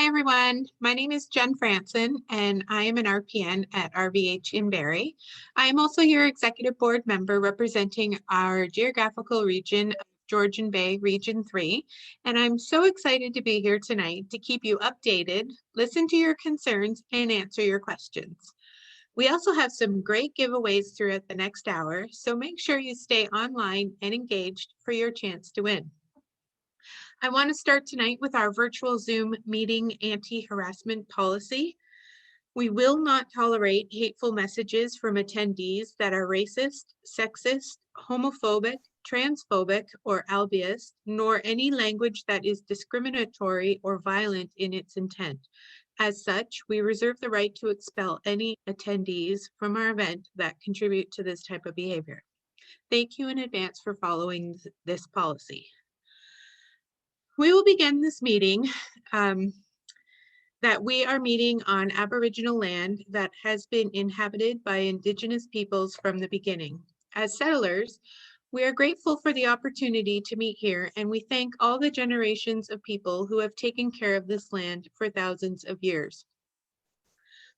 Hi, everyone. My name is Jen Franson, and I am an RPN at RVH in Barrie. I am also your executive board member representing our geographical region of Georgian Bay, Region 3. And I'm so excited to be here tonight to keep you updated, listen to your concerns, and answer your questions. We also have some great giveaways throughout the next hour, so make sure you stay online and engaged for your chance to win. I want to start tonight with our virtual Zoom meeting anti-harassment policy. We will not tolerate hateful messages from attendees that are racist, sexist, homophobic, transphobic, or albiest, nor any language that is discriminatory or violent in its intent. As such, we reserve the right to expel any attendees from our event that contribute to this type of behavior. Thank you in advance for following this policy. We will begin this meeting that we are meeting on Aboriginal land that has been inhabited by Indigenous peoples from the beginning. As settlers, we are grateful for the opportunity to meet here, and we thank all the generations of people who have taken care of this land for thousands of years.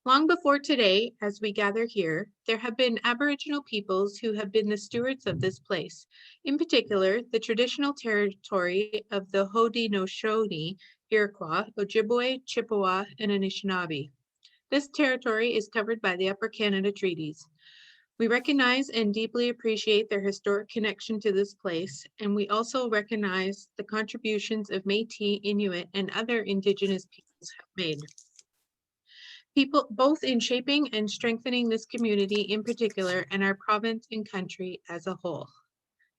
Long before today, as we gather here, there have been Aboriginal peoples who have been the stewards of this place. In particular, the traditional territory of the Haudenosaunee, Iroquois, Ojibwe, Chippewa, and Anishinaabe. This territory is covered by the Upper Canada Treaties. We recognize and deeply appreciate their historic connection to this place, and we also recognize the contributions of Métis, Inuit, and other Indigenous peoples have made. People both in shaping and strengthening this community in particular and our province and country as a whole.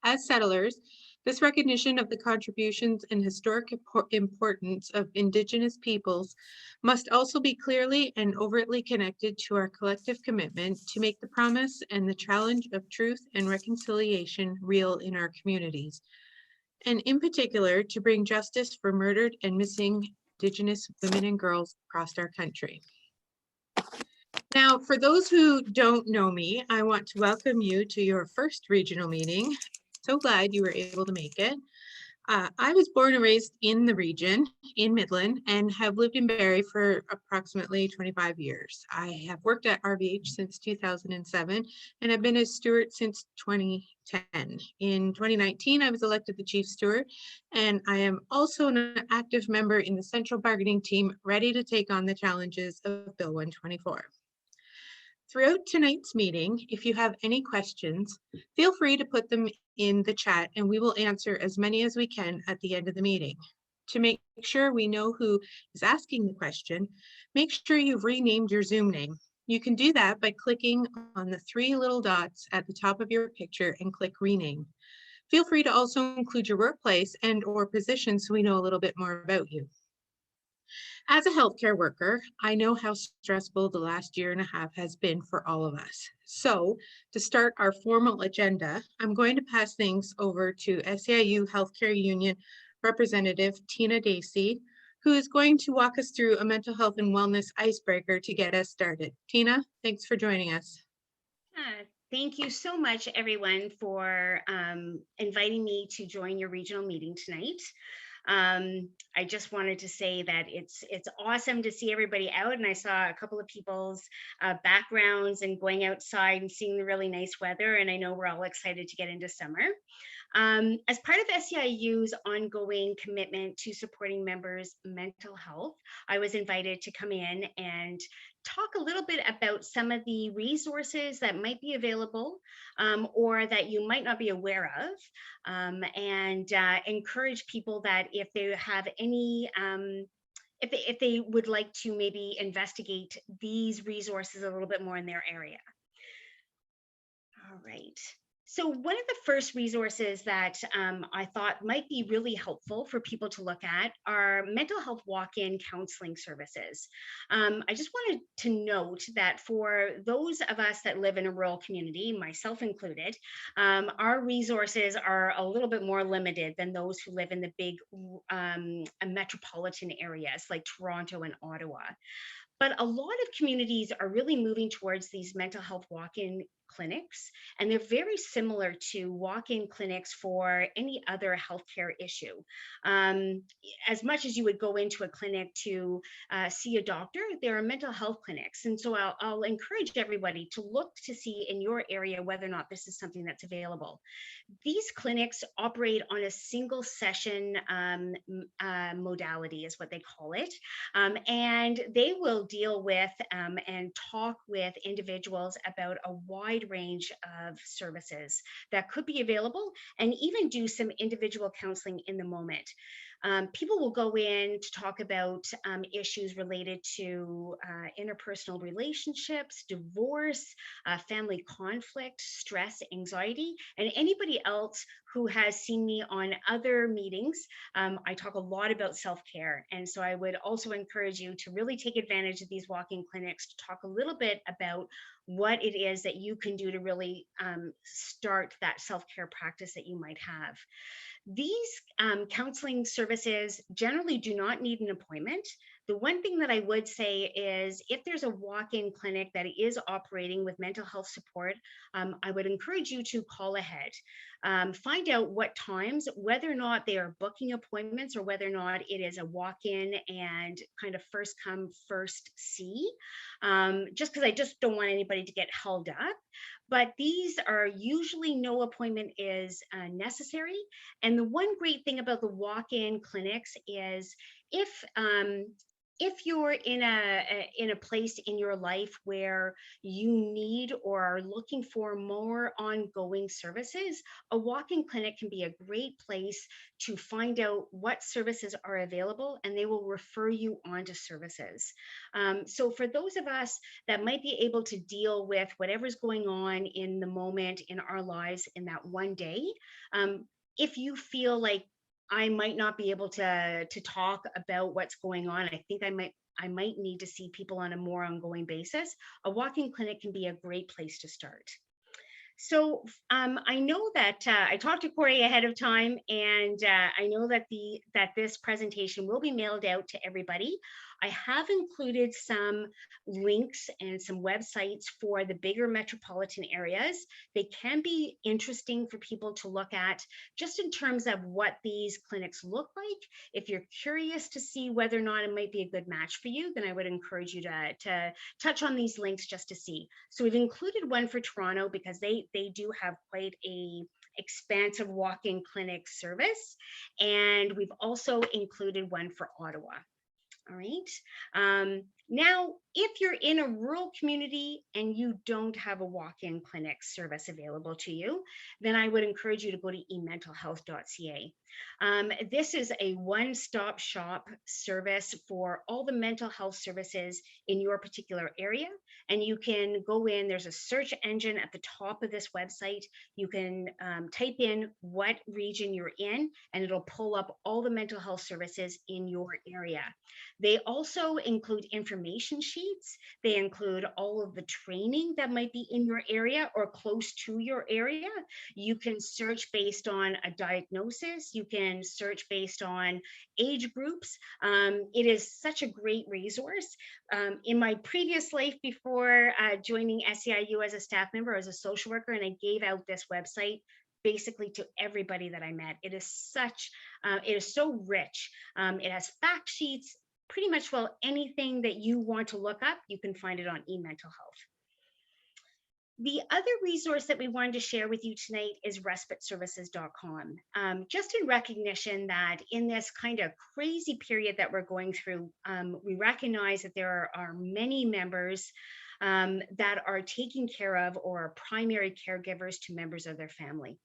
As settlers, this recognition of the contributions and historic importance of Indigenous peoples must also be clearly and overtly connected to our collective commitment to make the promise and the challenge of truth and reconciliation real in our communities, and in particular to bring justice for murdered and missing Indigenous women and girls across our country. Now, for those who don't know me, I want to welcome you to your first regional meeting. So glad you were able to make it. I was born and raised in the region in Midland and have lived in Barrie for approximately 25 years. I have worked at RVH since 2007 and have been a steward since 2010. In 2019, I was elected the chief steward, and I am also an active member in the central bargaining team ready to take on the challenges of Bill 124. Throughout tonight's meeting, if you have any questions, feel free to put them in the chat and we will answer as many as we can at the end of the meeting. To make sure we know who is asking the question, make sure you've renamed your Zoom name. You can do that by clicking on the three little dots at the top of your picture and click rename. Feel free to also include your workplace and/or position so we know a little bit more about you. As a healthcare worker, I know how stressful the last year and a half has been for all of us. So to start our formal agenda, I'm going to pass things over to SEIU Healthcare Union Representative Tina Dacey, who is going to walk us through a mental health and wellness icebreaker to get us started. Tina, thanks for joining us. Thank you so much, everyone, for inviting me to join your regional meeting tonight. I just wanted to say that it's awesome to see everybody out, and I saw a couple of people's backgrounds and going outside and seeing the really nice weather, and I know we're all excited to get into summer. As part of SEIU's ongoing commitment to supporting members' mental health, I was invited to come in and talk a little bit about some of the resources that might be available or that you might not be aware of, and encourage people that if they have any if they would like to maybe investigate these resources a little bit more in their area. All right. So one of the first resources that I thought might be really helpful for people to look at are mental health walk-in counseling services. I just wanted to note that for those of us that live in a rural community, myself included, our resources are a little bit more limited than those who live in the big metropolitan areas like Toronto and Ottawa. But a lot of communities are really moving towards these mental health walk-in clinics, and they're very similar to walk-in clinics for any other healthcare issue. As much as you would go into a clinic to see a doctor, there are mental health clinics. And so I'll encourage everybody to look to see in your area whether or not this is something that's available. These clinics operate on a single session modality, is what they call it. And they will deal with and talk with individuals about a wide range of services that could be available, and even do some individual counseling in the moment. People will go in to talk about issues related to interpersonal relationships, divorce, family conflict, stress, anxiety, and anybody else who has seen me on other meetings. I talk a lot about self-care. And so I would also encourage you to really take advantage of these walk-in clinics to talk a little bit about what it is that you can do to really start that self-care practice that you might have. These counseling services generally do not need an appointment. The one thing that I would say is if there's a walk-in clinic that is operating with mental health support, I would encourage you to call ahead. Find out what times, whether or not they are booking appointments or whether or not it is a walk-in and kind of first come, first see, just because I just don't want anybody to get held up. But these are usually no appointment is necessary. And the one great thing about the walk-in clinics is if you're in a place in your life where you need or are looking for more ongoing services, a walk-in clinic can be a great place to find out what services are available, and they will refer you on to services. So for those of us that might be able to deal with whatever's going on in the moment in our lives in that one day, if you feel like I might not be able to talk about what's going on, I think I might need to see people on a more ongoing basis, a walk-in clinic can be a great place to start. So I know that I talked to Corey ahead of time, and I know that this presentation will be mailed out to everybody. I have included some links and some websites for the bigger metropolitan areas. They can be interesting for people to look at just in terms of what these clinics look like. If you're curious to see whether or not it might be a good match for you, then I would encourage you to touch on these links just to see. So we've included one for Toronto because they do have quite a expansive walk-in clinic service. And we've also included one for Ottawa. All right. Now, if you're in a rural community and you don't have a walk-in clinic service available to you, then I would encourage you to go to ementalhealth.ca. This is a one-stop shop service for all the mental health services in your particular area. And you can go in, there's a search engine at the top of this website. You can type in what region you're in, and it'll pull up all the mental health services in your area. They also include information sheets. They include all of the training that might be in your area or close to your area. You can search based on a diagnosis. You can search based on age groups. It is such a great resource. In my previous life before joining SEIU as a staff member, as a social worker, and I gave out this website basically to everybody that I met. It is so rich. It has fact sheets, pretty much well anything that you want to look up, you can find it on eMental Health. The other resource that we wanted to share with you tonight is respiteservices.com. Just in recognition that in this kind of crazy period that we're going through, we recognize that there are many members that are taking care of or are primary caregivers to members of their family.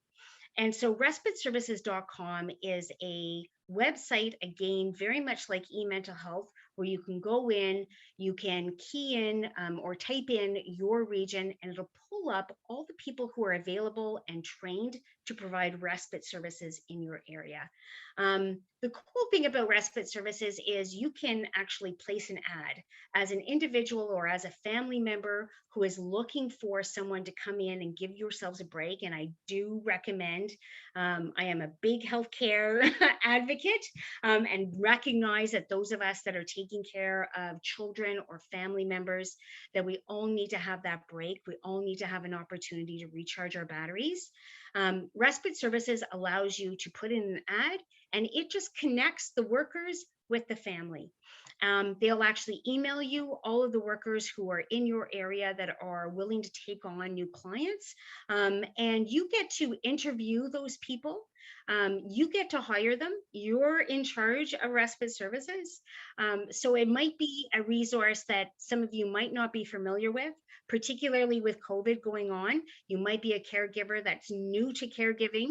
And so respiteservices.com is a website, again, very much like eMental Health, where you can go in, you can key in or type in your region, and it'll pull up all the people who are available and trained to provide respite services in your area. The cool thing about respite services is you can actually place an ad as an individual or as a family member who is looking for someone to come in and give yourselves a break. And I do recommend, I am a big healthcare advocate and recognize that those of us that are taking taking care of children or family members, that we all need to have that break. We all need to have an opportunity to recharge our batteries. Respite Services allows you to put in an ad, and it just connects the workers with the family. They'll actually email you all of the workers who are in your area that are willing to take on new clients. And you get to interview those people. You get to hire them. You're in charge of Respite Services. So it might be a resource that some of you might not be familiar with, particularly with COVID going on. You might be a caregiver that's new to caregiving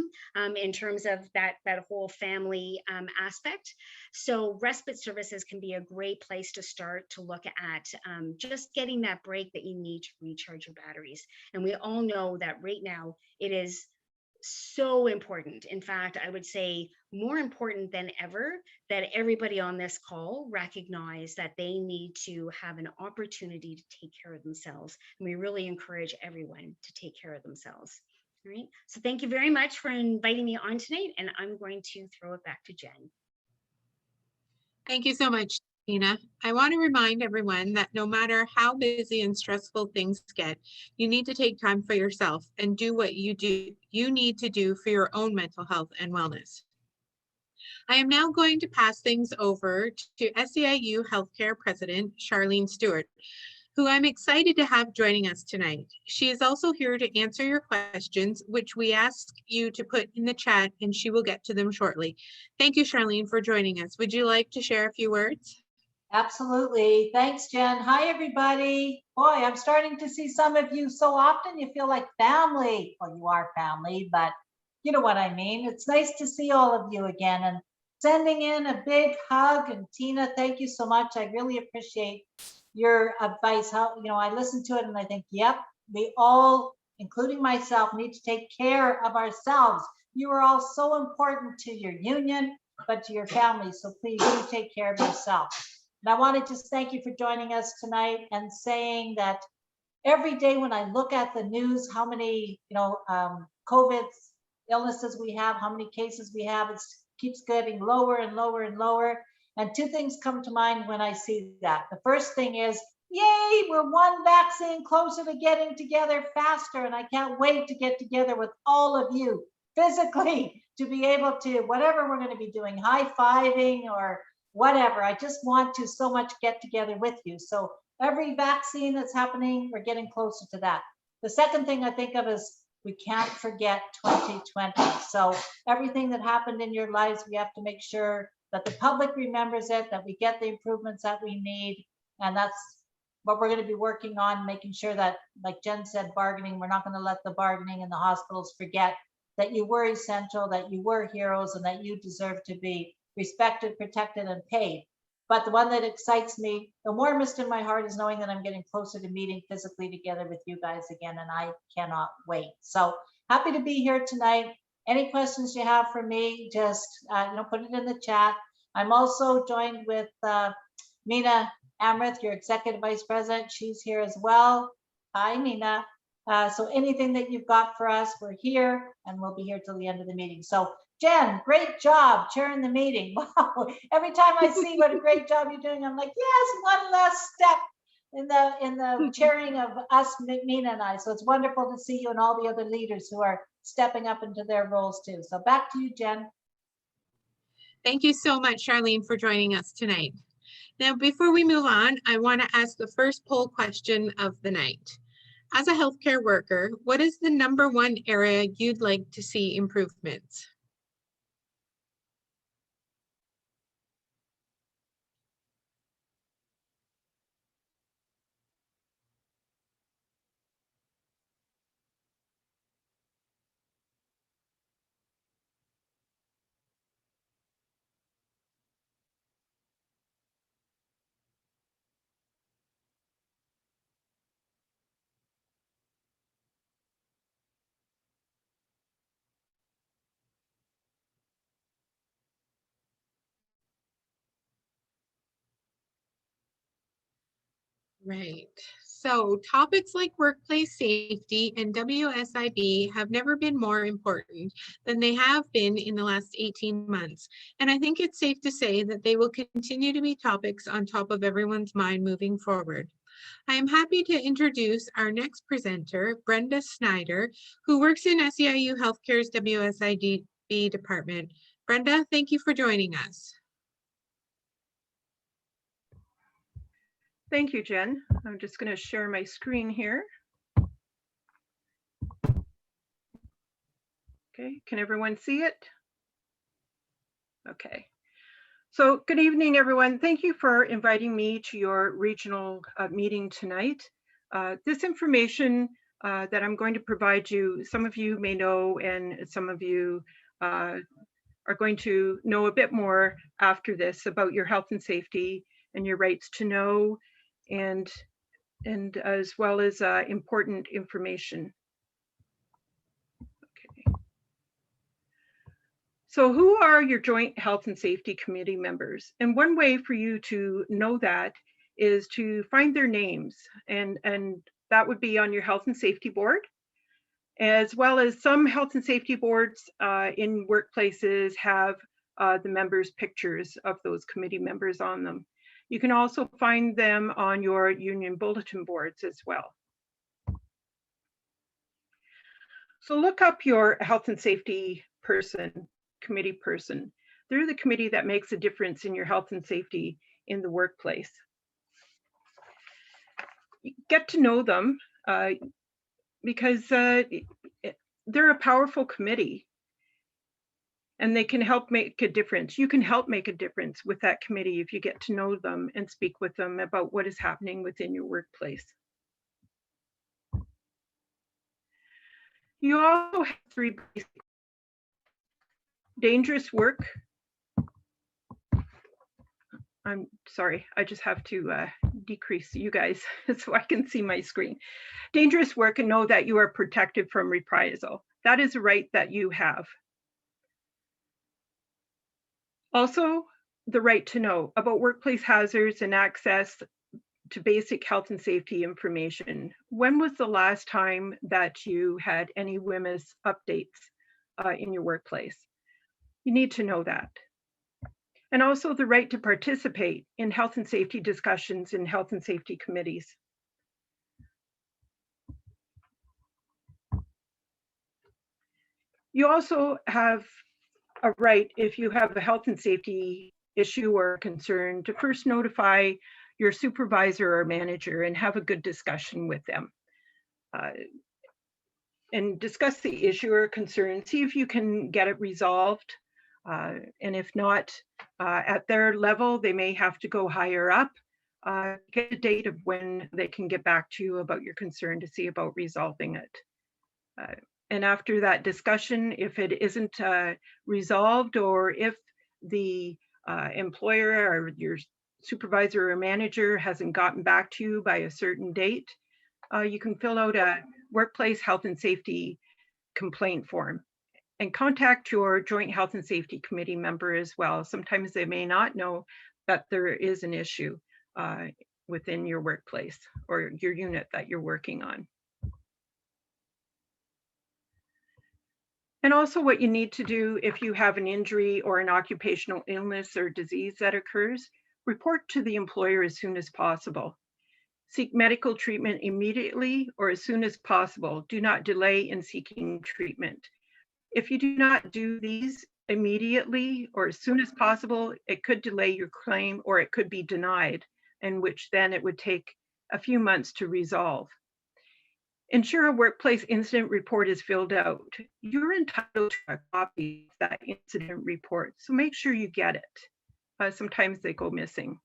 in terms of that whole family aspect. So Respite Services can be a great place to start to look at just getting that break that you need to recharge your batteries. And we all know that right now it is so important. In fact, I would say more important than ever that everybody on this call recognize that they need to have an opportunity to take care of themselves. And we really encourage everyone to take care of themselves. All right. So thank you very much for inviting me on tonight. And I'm going to throw it back to Jen. Thank you so much, Tina. I want to remind everyone that no matter how busy and stressful things get, you need to take time for yourself and do what you need to do for your own mental health and wellness. I am now going to pass things over to SEIU Healthcare President, Charlene Stewart, who I'm excited to have joining us tonight. She is also here to answer your questions, which we ask you to put in the chat, and she will get to them shortly. Thank you, Charlene, for joining us. Would you like to share a few words? Absolutely. Thanks, Jen. Hi, everybody. Boy, I'm starting to see some of you so often you feel like family. Well, you are family, but you know what I mean. It's nice to see all of you again, and sending in a big hug. And Tina, thank you so much. I really appreciate your advice. How, I listen to it and I think, yep, we all, including myself, need to take care of ourselves. You are all so important to your union, but to your family. So please do take care of yourself. And I want to just thank you for joining us tonight and saying that every day when I look at the news, how many, COVID illnesses we have, how many cases we have, it keeps getting lower and lower and lower. And two things come to mind when I see that. The first thing is, yay, we're one vaccine closer to getting together faster. And I can't wait to get together with all of you physically to be able to, whatever we're going to be doing, high-fiving or whatever. I just want to so much get together with you. So every vaccine that's happening, we're getting closer to that. The second thing I think of is we can't forget 2020. So everything that happened in your lives, we have to make sure that the public remembers it, that we get the improvements that we need. And that's what we're going to be working on, making sure that, like Jen said, bargaining, we're not going to let the bargaining in the hospitals forget that you were essential, that you were heroes, and that you deserve to be respected, protected, and paid. But the one that excites me, the warmest in my heart, is knowing that I'm getting closer to meeting physically together with you guys again, and I cannot wait. So happy to be here tonight. Any questions you have for me, just put it in the chat. I'm also joined with Mina Amrith, your Executive Vice President. She's here as well. Hi, Mina. So anything that you've got for us, we're here, and we'll be here till the end of the meeting. So Jen, great job chairing the meeting. Wow. Every time I see what a great job you're doing, I'm like, yes, one less step in the chairing of us, Mina and I. So it's wonderful to see you and all the other leaders who are stepping up into their roles too. So back to you, Jen. Thank you so much, Charlene, for joining us tonight. Now, before we move on, I want to ask the first poll question of the night. As a healthcare worker, what is the #1 area you'd like to see improvements? Right. So topics like workplace safety and WSIB have never been more important than they have been in the last 18 months. And I think it's safe to say that they will continue to be topics on top of everyone's mind moving forward. I am happy to introduce our next presenter, Brenda Snyder, who works in SEIU Healthcare's WSIB department. Brenda, thank you for joining us. Thank you, Jen. I'm just going to share my screen here. Okay, can everyone see it? Okay. So good evening, everyone. Thank you for inviting me to your regional meeting tonight. This information that I'm going to provide you, some of you may know, and some of you are going to know a bit more after this about your health and safety and your rights to know, and as well as important information. Okay. So who are your Joint Health and Safety Committee members? And one way for you to know that is to find their names, and that would be on your Health and Safety Board, as well as some health and safety boards in workplaces have the members' pictures of those committee members on them. You can also find them on your union bulletin boards as well. So look up your health and safety person, committee person. They're the committee that makes a difference in your health and safety in the workplace. Get to know them because they're a powerful committee, and they can help make a difference. You can help make a difference with that committee if you get to know them and speak with them about what is happening within your workplace. You also have 3 basic: dangerous work. I'm sorry, I just have to decrease you guys so I can see my screen. Dangerous work, and know that you are protected from reprisal. That is a right that you have. Also, the right to know about workplace hazards and access to basic health and safety information. When was the last time that you had any WHMIS updates in your workplace? You need to know that. And also the right to participate in health and safety discussions in health and safety committees. You also have a right, if you have a health and safety issue or concern, to first notify your supervisor or manager and have a good discussion with them. And discuss the issue or concern, see if you can get it resolved. And if not, at their level, they may have to go higher up, get a date of when they can get back to you about your concern to see about resolving it. And after that discussion, if it isn't resolved, or if the employer or your supervisor or manager hasn't gotten back to you by a certain date, you can fill out a workplace health and safety complaint form and contact your Joint Health and Safety Committee member as well. Sometimes they may not know that there is an issue within your workplace or your unit that you're working on. And also what you need to do if you have an injury or an occupational illness or disease that occurs, report to the employer as soon as possible. Seek medical treatment immediately or as soon as possible. Do not delay in seeking treatment. If you do not do these immediately or as soon as possible, it could delay your claim or it could be denied, in which then it would take a few months to resolve. Ensure a workplace incident report is filled out. You're entitled to a copy of that incident report, so make sure you get it. Sometimes they go missing.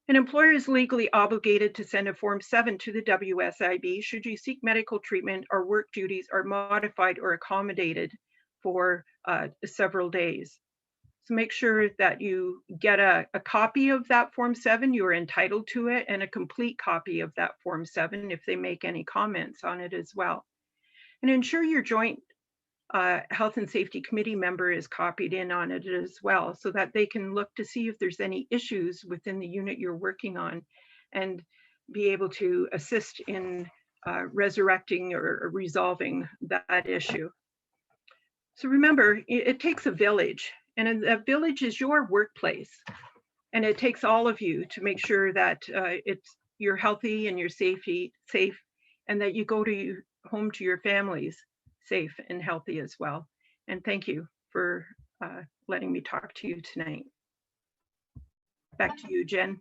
An employer is legally obligated to send a Form 7 to the WSIB should you seek medical treatment or work duties are modified or accommodated for several days. So make sure that you get a copy of that Form 7, you are entitled to it, and a complete copy of that Form 7 if they make any comments on it as well. And ensure your Joint Health and Safety Committee member is copied in on it as well, so that they can look to see if there's any issues within the unit you're working on. And be able to assist in resurrecting or resolving that issue. So remember, it takes a village, and a village is your workplace. And it takes all of you to make sure that you're healthy and you're safe, and that you go home to your families safe and healthy as well. And thank you for letting me talk to you tonight. Back to you, Jen.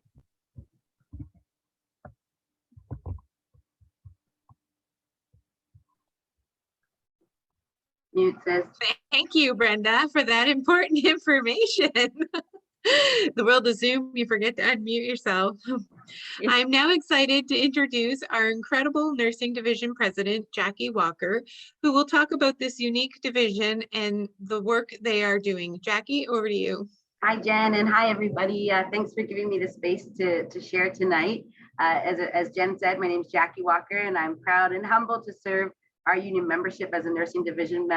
Mute says. Thank you, Brenda, for that important information. The world of Zoom, you forget to unmute yourself. Yeah. I'm now excited to introduce our incredible Nursing Division President, Jackie Walker, who will talk about this unique division and the work they are doing. Jackie, over to you. Hi, Jen, and hi, everybody. Thanks for giving me the space to share tonight. As Jen said, my name is Jackie Walker, and I'm proud and humbled to serve our union membership as a Nursing Division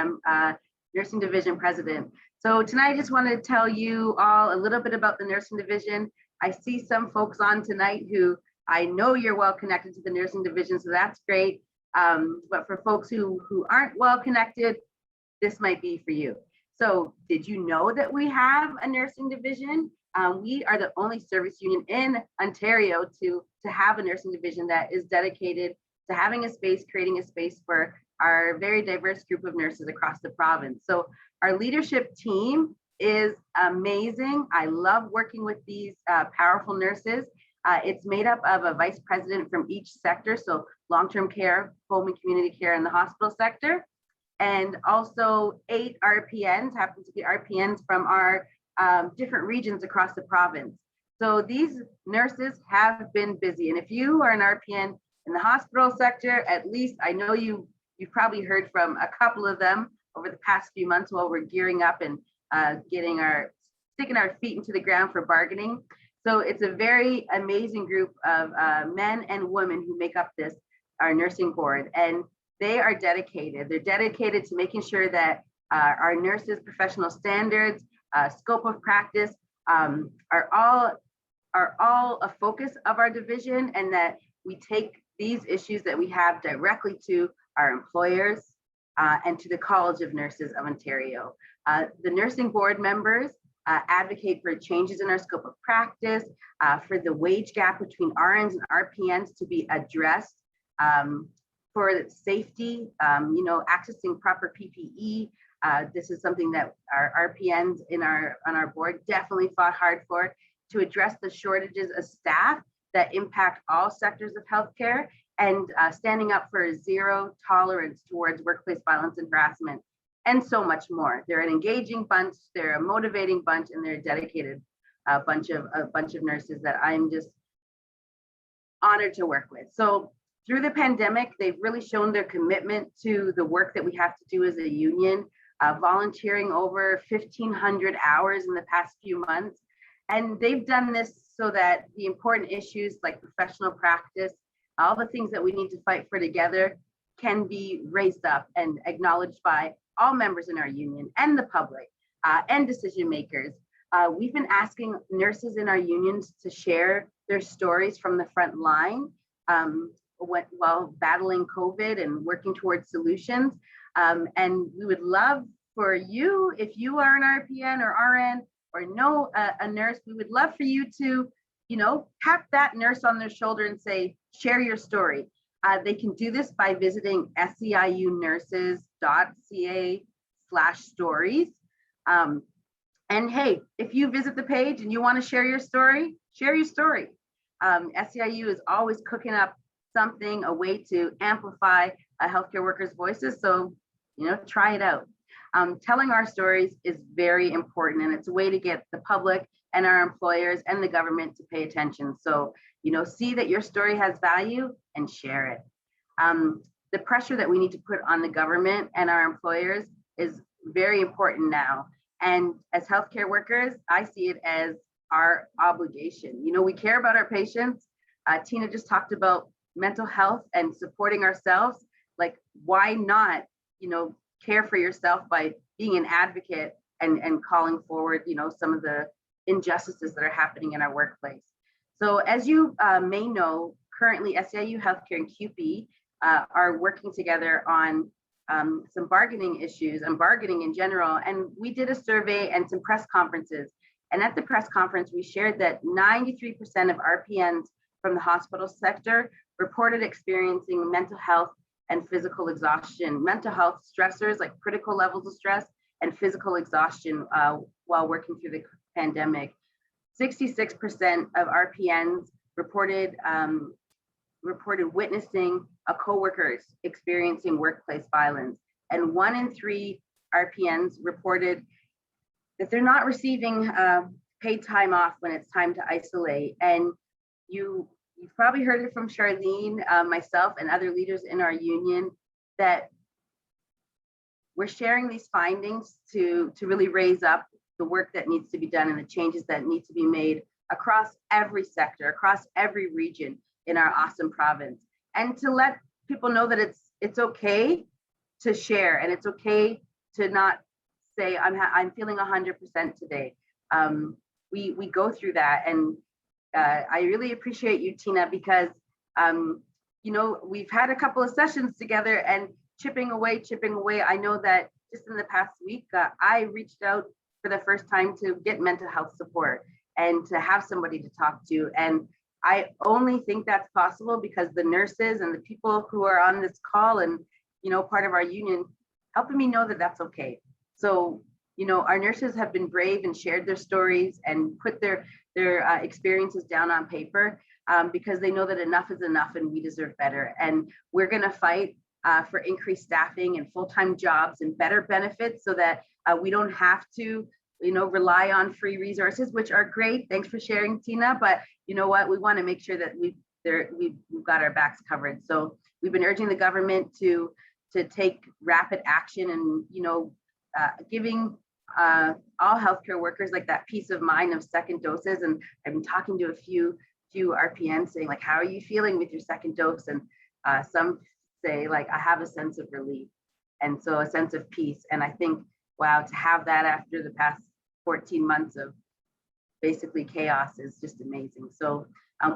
President. So tonight, I just want to tell you all a little bit about the Nursing Division. I see some folks on tonight who I know you're well connected to the Nursing Division, so that's great. But for folks who aren't well connected, this might be for you. So did you know that we have a nursing division? We are the only service union in Ontario to have a nursing division that is dedicated to having a space, creating a space for our very diverse group of nurses across the province. So our leadership team is amazing. I love working with these powerful nurses. It's made up of a vice president from each sector, so long-term care, home and community care, and the hospital sector. And also 8 RPNs, happen to be RPNs from our different regions across the province. So these nurses have been busy. And if you are an RPN in the hospital sector, at least I know you've probably heard from a couple of them over the past few months while we're gearing up and sticking our feet into the ground for bargaining. So it's a very amazing group of men and women who make up our nursing board. And they are dedicated. They're dedicated to making sure that our nurses' professional standards, scope of practice are all a focus of our division, and that we take these issues that we have directly to our employers and to the College of Nurses of Ontario. The nursing board members advocate for changes in our scope of practice, for the wage gap between RNs and RPNs to be addressed, for safety, accessing proper PPE. This is something that our RPNs on our board definitely fought hard for, to address the shortages of staff that impact all sectors of healthcare, and standing up for zero tolerance towards workplace violence and harassment, and so much more. They're an engaging bunch, they're a motivating bunch, and they're a dedicated bunch of nurses that I'm just honored to work with. So through the pandemic, they've really shown their commitment to the work that we have to do as a union, volunteering over 1,500 hours in the past few months. And they've done this so that the important issues like professional practice, all the things that we need to fight for together, can be raised up and acknowledged by all members in our union and the public and decision makers. We've been asking nurses in our unions to share their stories from the front line while battling COVID and working towards solutions. And we would love for you, if you are an RPN or RN or know a nurse, we would love for you to, tap that nurse on their shoulder and say, share your story. They can do this by visiting seiunurses.ca/stories. And hey, if you visit the page and you want to share your story, share your story. SEIU is always cooking up something, a way to amplify healthcare workers' voices. So, try it out. Telling our stories is very important, and it's a way to get the public and our employers and the government to pay attention. So, see that your story has value and share it. The pressure that we need to put on the government and our employers is very important now. And as healthcare workers, I see it as our obligation. We care about our patients. Tina just talked about mental health and supporting ourselves. Like, why not, care for yourself by being an advocate and calling forward, some of the injustices that are happening in our workplace. So as you may know, currently SEIU Healthcare and CUPE are working together on some bargaining issues and bargaining in general. And we did a survey and some press conferences. And at the press conference, we shared that 93% of RPNs from the hospital sector reported experiencing mental health and physical exhaustion, mental health stressors like critical levels of stress and physical exhaustion while working through the pandemic. 66% of RPNs reported witnessing a coworker experiencing workplace violence, and 1 in 3 RPNs reported that they're not receiving paid time off when it's time to isolate. And you've probably heard it from Charlene, myself, and other leaders in our union that we're sharing these findings to really raise up the work that needs to be done and the changes that need to be made across every sector, across every region in our awesome province, and to let people know that it's okay to share, and it's okay to not say I'm feeling 100% today. We go through that, and I really appreciate you, Tina, because you know, we've had a couple of sessions together and chipping away. I know that just in the past week, I reached out for the first time to get mental health support and to have somebody to talk to. And I only think that's possible because the nurses and the people who are on this call and, you know, part of our union, helping me know that that's okay. So, you know, our nurses have been brave and shared their stories and put their experiences down on paper because they know that enough is enough and we deserve better. And we're going to fight for increased staffing and full-time jobs and better benefits so that we don't have to, you know, rely on free resources, which are great. Thanks for sharing, Tina. But you know what? We want to make sure that we've got our backs covered. So we've been urging the government to take rapid action and, you know, giving all healthcare workers like that peace of mind of second doses. And I've been talking to a few RPNs saying like, how are you feeling with your second dose? And some say like, I have a sense of relief. And so a sense of peace. And I think, wow, to have that after the past 14 months of basically chaos is just amazing. So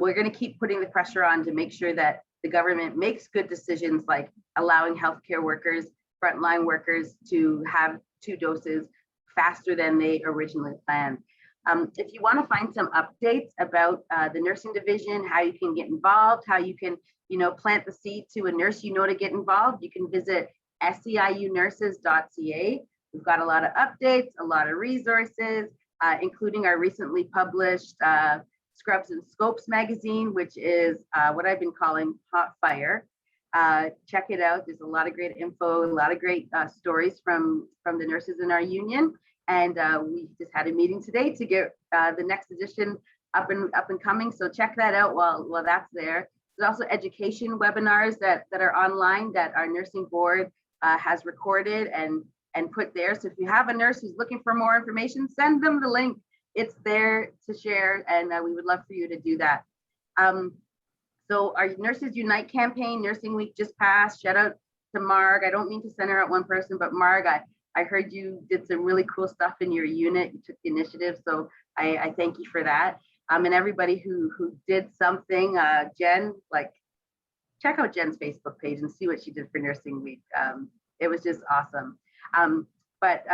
we're going to keep putting the pressure on to make sure that the government makes good decisions like allowing healthcare workers, frontline workers to have 2 doses faster than they originally planned. If you want to find some updates about the nursing division, how you can get involved, how you can, you know, plant the seed to a nurse you know to get involved, you can visit seiunurses.ca. We've got a lot of updates, a lot of resources, including our recently published Scrubs and Scopes magazine, which is what I've been calling Hot Fire. Check it out. There's a lot of great info, a lot of great stories from the nurses in our union. And we just had a meeting today to get the next edition up and coming. So check that out while that's there. There's also education webinars that are online that our nursing board has recorded and put there. So if you have a nurse who's looking for more information, send them the link. It's there to share, and we would love for you to do that. So our Nurses Unite campaign, Nursing Week just passed. Shout out to Marg. I don't mean to center out one person, but Marg, I heard you did some really cool stuff in your unit. You took the initiative, so I thank you for that. And everybody who did something, Jen, like check out Jen's Facebook page and see what she did for Nursing Week. It was just awesome. But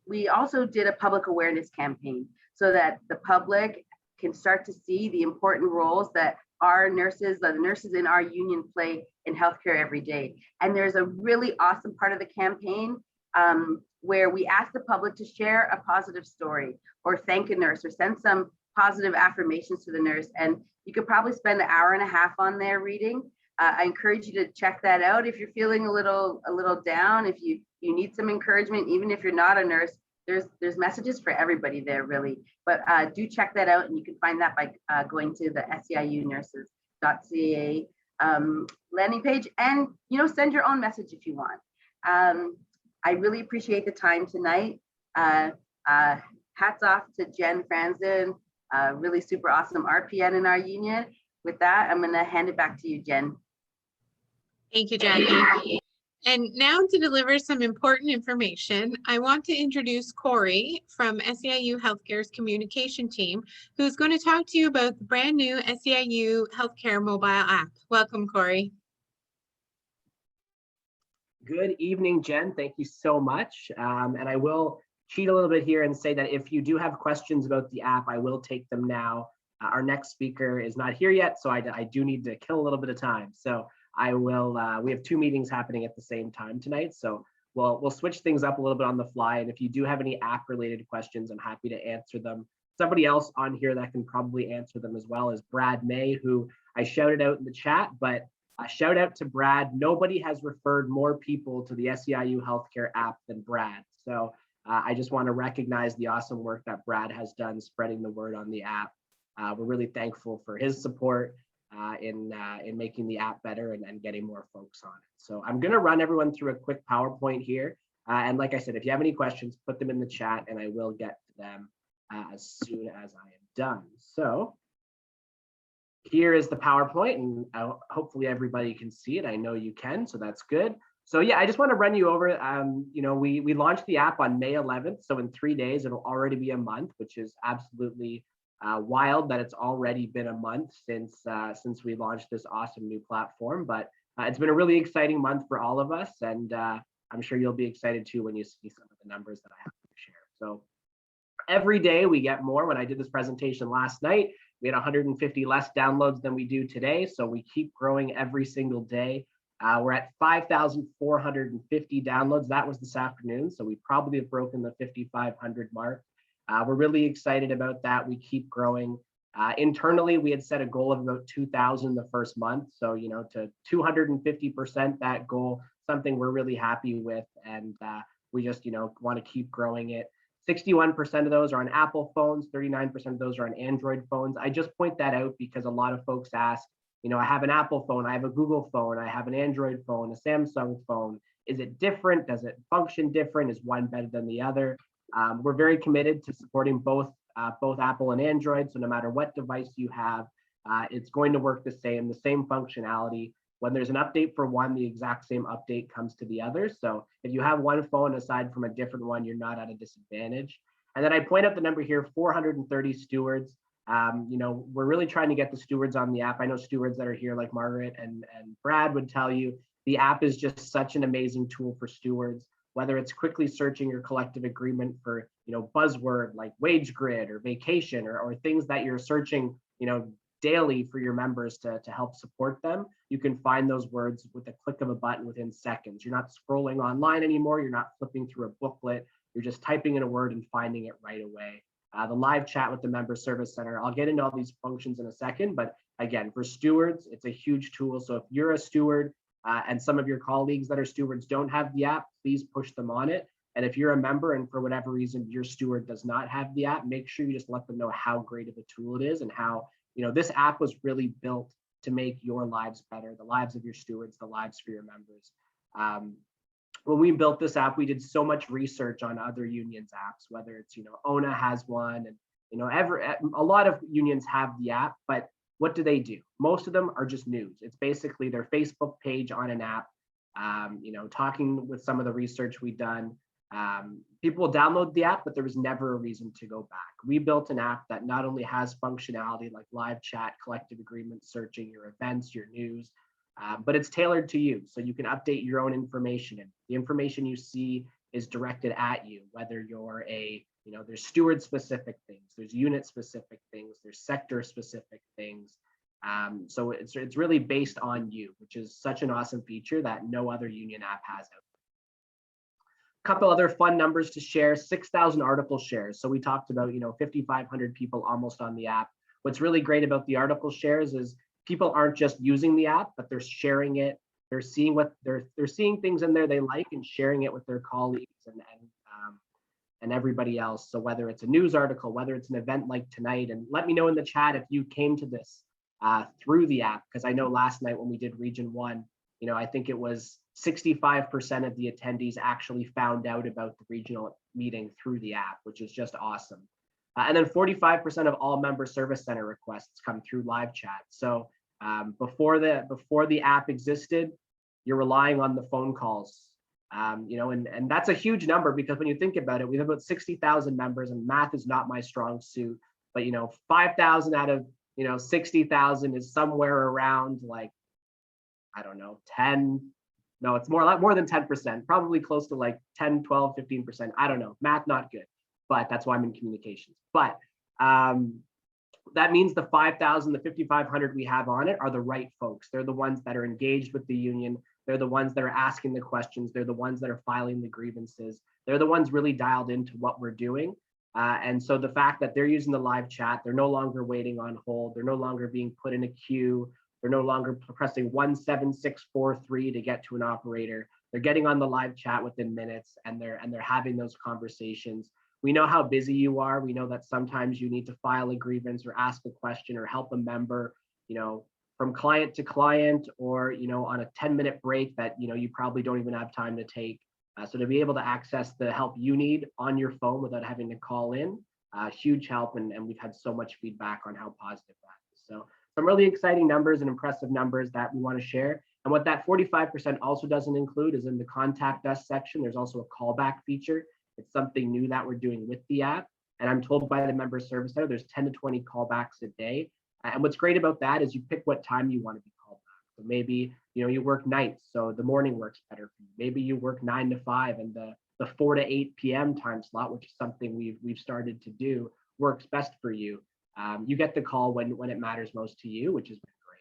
we also did a public awareness campaign so that the public can start to see the important roles that our nurses, the nurses in our union play in healthcare every day. And there's a really awesome part of the campaign where we ask the public to share a positive story or thank a nurse or send some positive affirmations to the nurse. And you could probably spend an hour and a half on there reading. I encourage you to check that out if you're feeling a little down, if you need some encouragement, even if you're not a nurse, there's messages for everybody there really. But do check that out, and you can find that by going to the seiunurses.ca landing page, and send your own message if you want. I really appreciate the time tonight. Hats off to Jen Franzen, really super awesome RPN in our union. With that, I'm going to hand it back to you, Jen. Thank you, Jackie. And now to deliver some important information, I want to introduce Corey from SEIU Healthcare's communication team, who's going to talk to you about the brand new SEIU Healthcare mobile app. Welcome, Corey. Good evening, Jen. Thank you so much. And I will cheat a little bit here and say that if you do have questions about the app, I will take them now. Our next speaker is not here yet, so I do need to kill a little bit of time. So I will, we have 2 meetings happening at the same time tonight, so we'll switch things up a little bit on the fly. And if you do have any app related questions, I'm happy to answer them. Somebody else on here that can probably answer them as well is Brad May, who I shouted out in the chat, but shout out to Brad. Nobody has referred more people to the SEIU Healthcare app than Brad. So I just want to recognize the awesome work that Brad has done spreading the word on the app. We're really thankful for his support in making the app better and getting more folks on it. So I'm going to run everyone through a quick PowerPoint here. And like I said, if you have any questions, put them in the chat and I will get to them as soon as I am done. So here is the PowerPoint, and hopefully everybody can see it. I know you can, so that's good. So yeah, I just want to run you over, you know, we launched the app on May 11th. So in 3 days, it'll already be a month, which is absolutely wild that it's already been a month since we launched this awesome new platform. But it's been a really exciting month for all of us, and I'm sure you'll be excited too when you see some of the numbers that I have to share. So every day we get more. When I did this presentation last night, we had 150 less downloads than we do today. So we keep growing every single day. We're at 5,450 downloads. That was this afternoon. So we probably have broken the 5,500 mark. We're really excited about that. We keep growing. Internally, we had set a goal of about 2,000 the first month. So, you know, to 250% that goal, something we're really happy with. And we just, you know, want to keep growing it. 61% of those are on Apple phones, 39% of those are on Android phones. I just point that out because a lot of folks ask, you know, I have an Apple phone, I have a Google phone, I have an Android phone, a Samsung phone. Is it different? Does it function different? Is one better than the other? We're very committed to supporting both Apple and Android. So no matter what device you have, it's going to work the same functionality. When there's an update for one, the exact same update comes to the other. So if you have one phone aside from a different one, you're not at a disadvantage. And then I point out the number here, 430 stewards. You know, we're really trying to get the stewards on the app. I know stewards that are here like Margaret and Brad would tell you, the app is just such an amazing tool for stewards, whether it's quickly searching your collective agreement for, you know, buzzword like wage grid or vacation or things that you're searching, you know, daily for your members to help support them. You can find those words with a click of a button within seconds. You're not scrolling online anymore. You're not flipping through a booklet. You're just typing in a word and finding it right away. The live chat with the Member Service Center. I'll get into all these functions in a second, but again, for stewards, it's a huge tool. So if you're a steward and some of your colleagues that are stewards don't have the app, please push them on it. And if you're a member and for whatever reason your steward does not have the app, make sure you just let them know how great of a tool it is and how, you know, this app was really built to make your lives better, the lives of your stewards, the lives for your members. When we built this app, we did so much research on other unions apps, whether it's, you know, ONA has one, and, you know, a lot of unions have the app, but what do? Most of them are just news. It's basically their Facebook page on an app. You know, talking with some of the research we've done, people will download the app, but there was never a reason to go back. We built an app that not only has functionality like live chat, collective agreement, searching your events, your news, but it's tailored to you. So you can update your own information, and the information you see is directed at you, whether you're a, you know, there's steward specific things, there's unit specific things, there's sector specific things. So it's really based on you, which is such an awesome feature that no other union app has out. Couple other fun numbers to share, 6,000 article shares. So we talked about, you know, 5,500 people almost on the app. What's really great about the article shares is people aren't just using the app, but they're sharing it. They're seeing what they're seeing things in there they like and sharing it with their colleagues and everybody else. So whether it's a news article, whether it's an event like tonight, and let me know in the chat if you came to this through the app, because I know last night when we did Region 1, you know, I think it was 65% of the attendees actually found out about the regional meeting through the app, which is just awesome. And then 45% of all Member Service Center requests come through live chat. So before the app existed, you're relying on the phone calls. You know, and that's a huge number, because when you think about it, we have about 60,000 members, and math is not my strong suit, but, you know, 5,000 out of, you know, 60,000 is somewhere around, like, I don't know, 10, no, it's more than 10%, probably close to like 10, 12, 15%. I don't know, math not good, but that's why I'm in communications. But that means the 5,000, the 5,500 we have on it are the right folks. They're the ones that are engaged with the union. They're the ones that are asking the questions. They're the ones that are filing the grievances. They're the ones really dialed into what we're doing. And so the fact that they're using the live chat, they're no longer waiting on hold. They're no longer being put in a queue. They're no longer pressing 17643 to get to an operator. They're getting on the live chat within minutes, and they're having those conversations. We know how busy you are. We know that sometimes you need to file a grievance or ask a question or help a member, you know, from client to client, or, you know, on a 10-minute break that, you know, you probably don't even have time to take. So to be able to access the help you need on your phone without having to call in, huge help. And we've had so much feedback on how positive that is. So some really exciting numbers and impressive numbers that we want to share. And what that 45% also doesn't include is in the contact us section, there's also a callback feature. It's something new that we're doing with the app. And I'm told by the member service center, there's 10 to 20 callbacks a day. And what's great about that is you pick what time you want to be called back. So maybe, you know, you work nights, so the morning works better for you. Maybe you work 9 to 5 and the 4 to 8 p.m. time slot, which is something we've started to do, works best for you. You get the call when it matters most to you, which is great.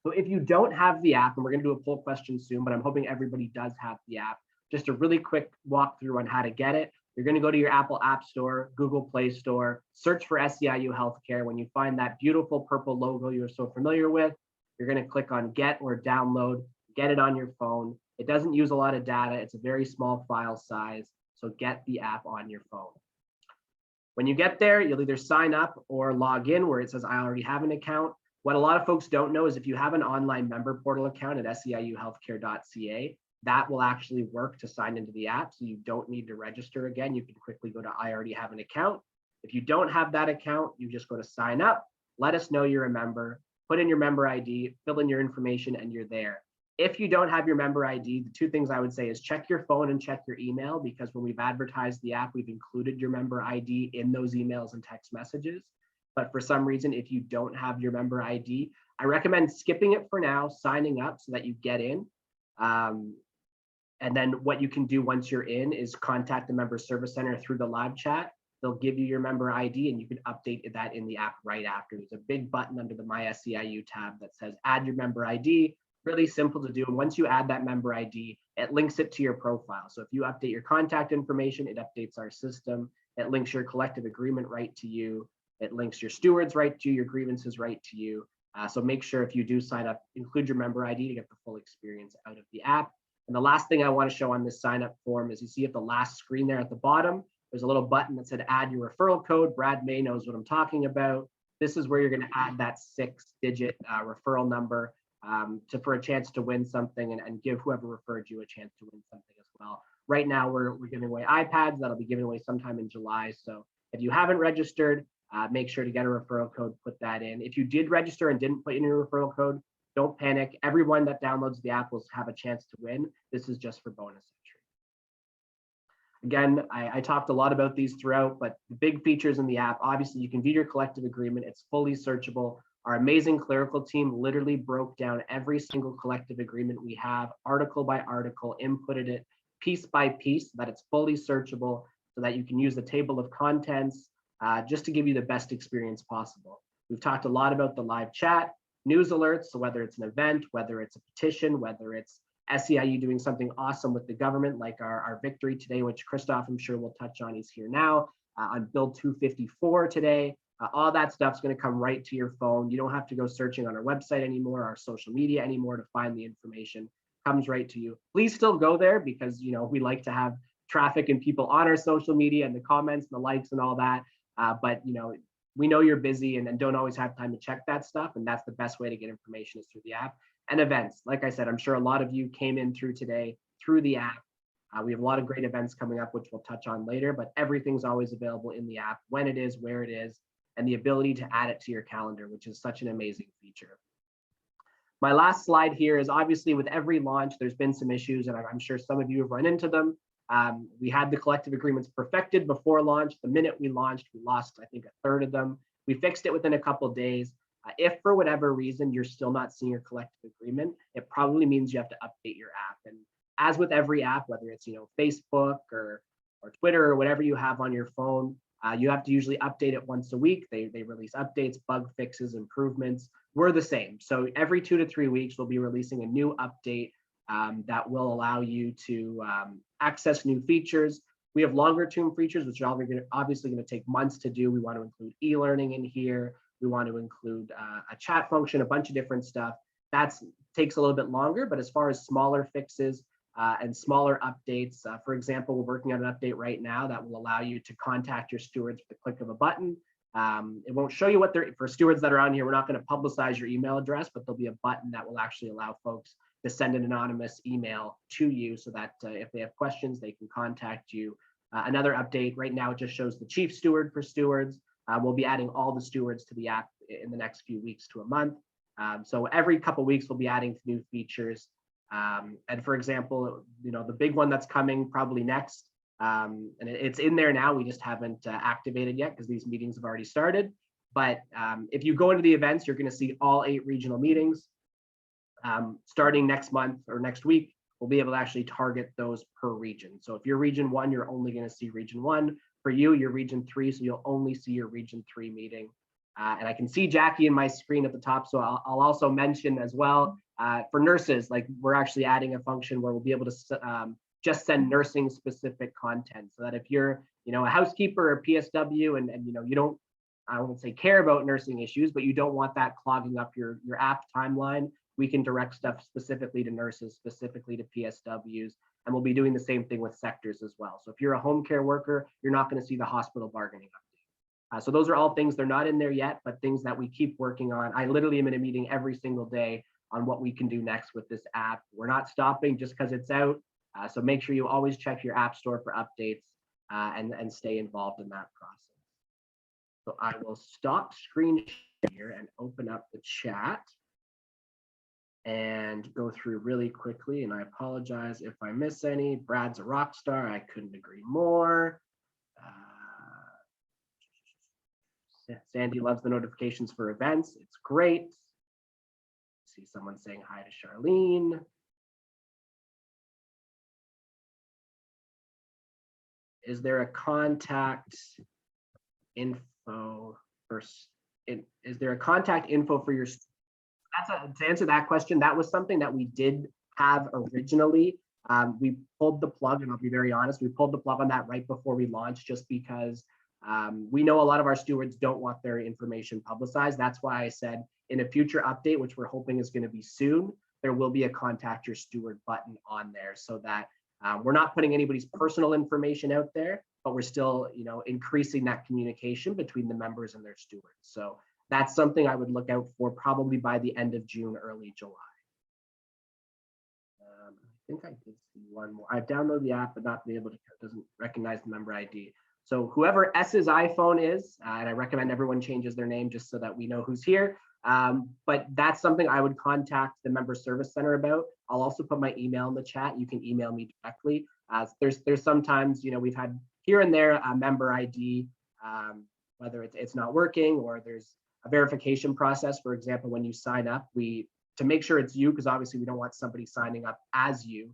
So if you don't have the app, and we're going to do a poll question soon, but I'm hoping everybody does have the app, just a really quick walkthrough on how to get it. You're going to go to your Apple App Store, Google Play Store, search for SEIU Healthcare. When you find that beautiful purple logo you're so familiar with, you're going to click on Get or Download, get it on your phone. It doesn't use a lot of data. It's a very small file size, so get the app on your phone. When you get there, you'll either sign up or log in where it says, I already have an account. What a lot of folks don't know is if you have an online member portal account at seiuhealthcare.ca, that will actually work to sign into the app. So you don't need to register again. You can quickly go to I already have an account. If you don't have that account, you just go to sign up, let us know you're a member, put in your member ID, fill in your information, and you're there. If you don't have your member ID, the two things I would say is check your phone and check your email, because when we've advertised the app, we've included your member ID in those emails and text messages. But for some reason, if you don't have your member ID, I recommend skipping it for now, signing up so that you get in. And then what you can do once you're in is contact the member service center through the live chat. They'll give you your member ID and you can update that in the app right after. There's a big button under the My SEIU tab that says add your member ID. Really simple to do. And once you add that member ID, it links it to your profile. So if you update your contact information, it updates our system. It links your collective agreement right to you. It links your stewards right to you, your grievances right to you. So make sure if you do sign up, include your member ID to get the full experience out of the app. And the last thing I want to show on this sign up form is you see at the last screen there at the bottom, there's a little button that said add your referral code. Brad May knows what I'm talking about. This is where you're going to add that 6-digit referral number for a chance to win something, and give whoever referred you a chance to win something as well. Right now, we're giving away iPads. That'll be given away sometime in July. So if you haven't registered, make sure to get a referral code, put that in. If you did register and didn't put in your referral code, don't panic. Everyone that downloads the app will have a chance to win. This is just for bonus entry. Again, I talked a lot about these throughout, but the big features in the app, obviously you can view your collective agreement. It's fully searchable. Our amazing clerical team literally broke down every single collective agreement we have, article by article, inputted it piece by piece so that it's fully searchable, so that you can use the table of contents just to give you the best experience possible. We've talked a lot about the live chat, news alerts, so whether it's an event, whether it's a petition, whether it's SEIU doing something awesome with the government, like our victory today, which Christoph, I'm sure we'll touch on, he's here now, on Bill 254 today. All that stuff's going to come right to your phone. You don't have to go searching on our website anymore, our social media anymore to find the information. It comes right to you. Please still go there, because we like to have traffic and people on our social media and the comments and the likes and all that. But we know you're busy and don't always have time to check that stuff, and that's the best way to get information is through the app. And events, like I said, I'm sure a lot of you came in through today through the app. We have a lot of great events coming up, which we'll touch on later, but everything's always available in the app, when it is, where it is, and the ability to add it to your calendar, which is such an amazing feature. My last slide here is obviously with every launch, there's been some issues, and I'm sure some of you have run into them. We had the collective agreements perfected before launch. The minute we launched, we lost, I think, a third of them. We fixed it within a couple of days. If for whatever reason you're still not seeing your collective agreement, it probably means you have to update your app. And as with every app, whether it's Facebook or Twitter or whatever you have on your phone, you have to usually update it once a week. They release updates, bug fixes, improvements. We're the same. So every 2 to 3 weeks, we'll be releasing a new update that will allow you to access new features. We have longer term features, which are obviously going to take months to do. We want to include e-learning in here. We want to include a chat function, a bunch of different stuff. That takes a little bit longer, but as far as smaller fixes and smaller updates, for example, we're working on an update right now that will allow you to contact your stewards with a click of a button. It won't show you what they're, for stewards that are on here, we're not going to publicize your email address, but there'll be a button that will actually allow folks to send an anonymous email to you so that if they have questions, they can contact you. Another update right now, it just shows the chief steward for stewards. We'll be adding all the stewards to the app in the next few weeks to a month. So every couple of weeks, we'll be adding new features. And for example, the big one that's coming probably next, and it's in there now, we just haven't activated yet because these meetings have already started. But if you go into the events, you're going to see all 8 regional meetings. Starting next month or next week, we'll be able to actually target those per region. So if you're region 1, you're only going to see region 1. For you, you're region 3, so you'll only see your region 3 meeting. And I can see Jackie in my screen at the top, so I'll also mention as well, for nurses, like we're actually adding a function where we'll be able to just send nursing specific content, so that if you're a housekeeper or PSW and you don't, I won't say care about nursing issues, but you don't want that clogging up your app timeline, we can direct stuff specifically to nurses, specifically to PSWs, and we'll be doing the same thing with sectors as well. So if you're a home care worker, you're not going to see the hospital bargaining update. So those are all things, they're not in there yet, but things that we keep working on. I literally am in a meeting every single day on what we can do next with this app. We're not stopping just because it's out. So make sure you always check your app store for updates and stay involved in that process. So I will stop screen here and open up the chat and go through really quickly. And I apologize if I miss any. Brad's a rock star. I couldn't agree more. Sandy loves the notifications for events. It's great. See someone saying hi to Charlene. Is there a contact info for? Is there a contact info for your? To answer that question, that was something that we did have originally. We pulled the plug, and I'll be very honest, we pulled the plug on that right before we launched, just because we know a lot of our stewards don't want their information publicized. That's why I said in a future update, which we're hoping is going to be soon, there will be a contact your steward button on there, so that we're not putting anybody's personal information out there, but we're still, increasing that communication between the members and their stewards. So that's something I would look out for probably by the end of June, early July. I think I did see one more. I've downloaded the app, but not been able to, doesn't recognize the member ID. So whoever S's iPhone is, and I recommend everyone changes their name just so that we know who's here. But that's something I would contact the member service center about. I'll also put my email in the chat. You can email me directly. There's sometimes, we've had here and there a member ID, whether it's not working or there's a verification process. For example, when you sign up, to make sure it's you, because obviously we don't want somebody signing up as you.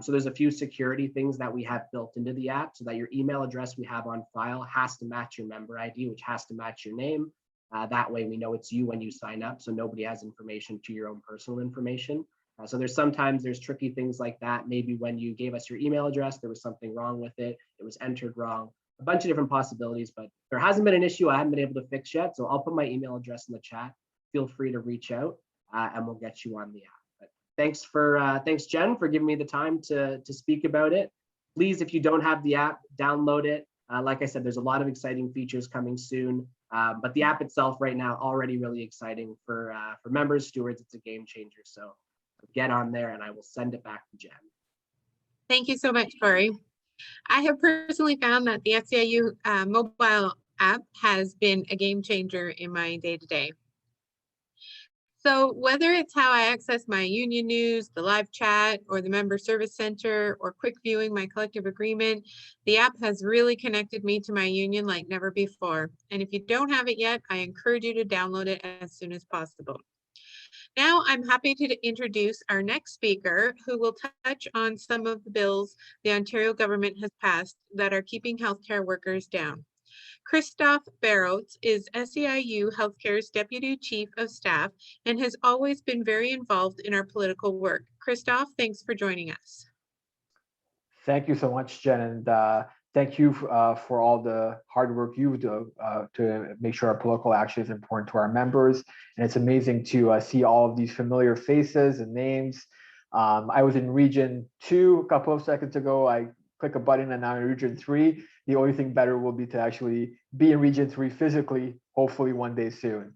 So there's a few security things that we have built into the app, so that your email address we have on file has to match your member ID, which has to match your name. That way we know it's you when you sign up, so nobody has information to your own personal information. So there's tricky things like that. Maybe when you gave us your email address, there was something wrong with it. It was entered wrong. A bunch of different possibilities, but there hasn't been an issue I haven't been able to fix yet. So I'll put my email address in the chat. Feel free to reach out and we'll get you on the app. But thanks Jen for giving me the time to speak about it. Please, if you don't have the app, download it. Like I said, there's a lot of exciting features coming soon, but the app itself right now already really exciting for members, stewards. It's a game changer. So get on there and I will send it back to Jen. Thank you so much, Corey. I have personally found that the SEIU mobile app has been a game changer in my day-to-day. So whether it's how I access my union news, the live chat, or the member service center, or quick viewing my collective agreement, the app has really connected me to my union like never before. And if you don't have it yet, I encourage you to download it as soon as possible. Now I'm happy to introduce our next speaker, who will touch on some of the bills the Ontario government has passed that are keeping healthcare workers down. Christophe Barrault is SEIU Healthcare's Deputy Chief of Staff and has always been very involved in our political work. Christophe, thanks for joining us. Thank you so much, Jen, and thank you for all the hard work you do to make sure our political action is important to our members. And it's amazing to see all of these familiar faces and names. I was in Region 2 a couple of seconds ago. I click a button and now in Region 3. The only thing better will be to actually be in Region 3 physically, hopefully one day soon.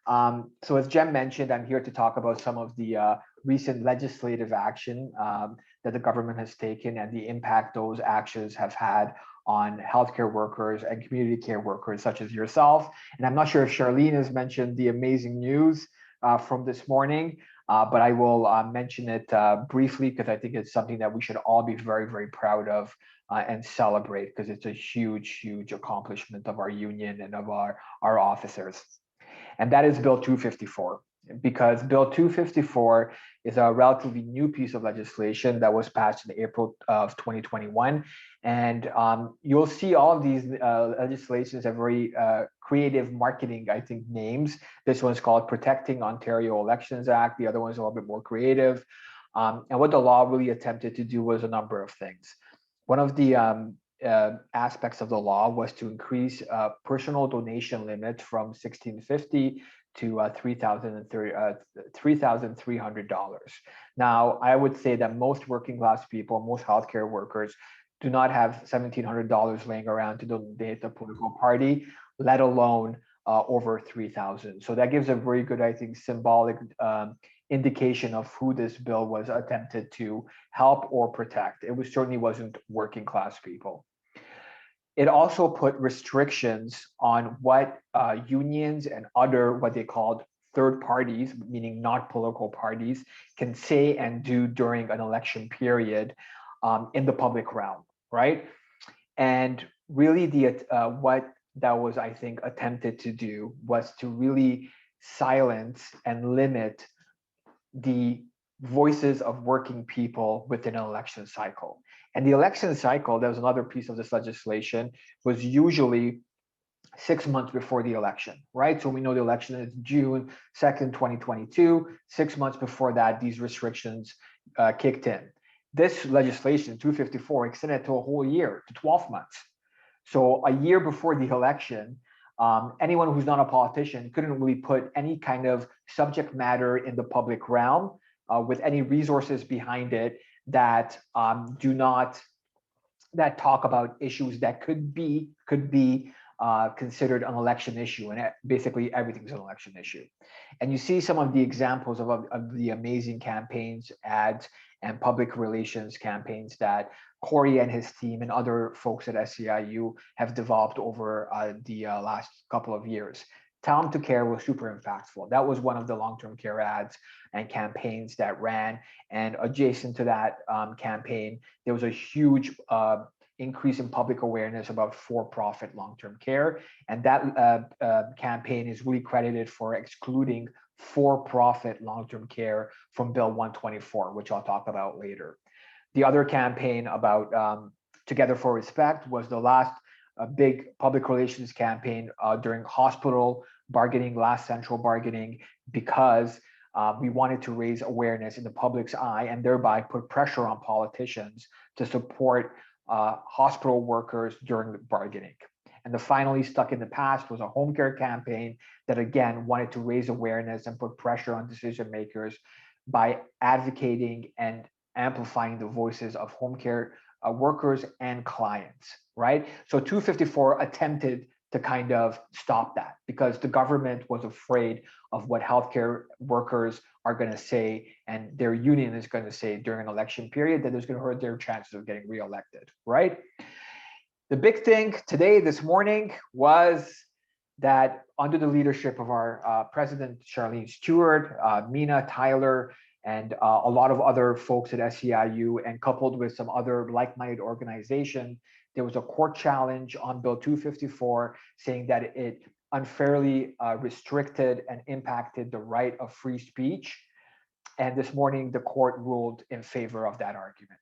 So as Jen mentioned, I'm here to talk about some of the recent legislative action that the government has taken and the impact those actions have had on healthcare workers and community care workers such as yourself. And I'm not sure if Charlene has mentioned the amazing news from this morning, but I will mention it briefly because I think it's something that we should all be very, very proud of and celebrate because it's a huge, huge accomplishment of our union and of our officers. And that is Bill 254. Because Bill 254 is a relatively new piece of legislation that was passed in April of 2021. And you'll see all of these legislations have very creative marketing, I think, names. This one's called Protecting Ontario Elections Act. The other one's a little bit more creative. And what the law really attempted to do was a number of things. One of the aspects of the law was to increase personal donation limit from $1,650 to $3,300. Now, I would say that most working class people, most healthcare workers, do not have $1,700 laying around to donate to a political party, let alone over $3,000. So that gives a very good, I think, symbolic indication of who this bill was attempted to help or protect. It certainly wasn't working class people. It also put restrictions on what unions and other what they called third parties, meaning not political parties, can say and do during an election period in the public realm, right? And really what that was, I think, attempted to do was to really silence and limit the voices of working people within an election cycle. And the election cycle, that was another piece of this legislation, was usually 6 months before the election, right? So we know the election is June 2nd, 2022. 6 months before that, these restrictions kicked in. This legislation, 254, extended to a whole year, to 12 months. So a year before the election, anyone who's not a politician couldn't really put any kind of subject matter in the public realm with any resources behind it that that talk about issues that could be considered an election issue, and basically everything's an election issue. And you see some of the examples of the amazing campaigns, ads, and public relations campaigns that Corey and his team and other folks at SEIU have developed over the last couple of years. Time to Care was super impactful. That was one of the long-term care ads and campaigns that ran. And adjacent to that campaign, there was a huge increase in public awareness about for-profit long-term care. And that campaign is really credited for excluding for-profit long-term care from Bill 124, which I'll talk about later. The other campaign about Together for Respect was the last big public relations campaign during hospital bargaining, last central bargaining, because we wanted to raise awareness in the public's eye and thereby put pressure on politicians to support hospital workers during the bargaining. And the finally stuck in the past was a home care campaign that again wanted to raise awareness and put pressure on decision makers by advocating and amplifying the voices of home care workers and clients, right? So 254 attempted to kind of stop that because the government was afraid of what healthcare workers are going to say and their union is going to say during an election period that is going to hurt their chances of getting reelected, right? The big thing today, this morning, was that under the leadership of our President Charlene Stewart, Mina, Tyler, and a lot of other folks at SEIU, and coupled with some other like-minded organizations, there was a court challenge on Bill 254 saying that it unfairly restricted and impacted the right of free speech. And this morning, the court ruled in favor of that argument.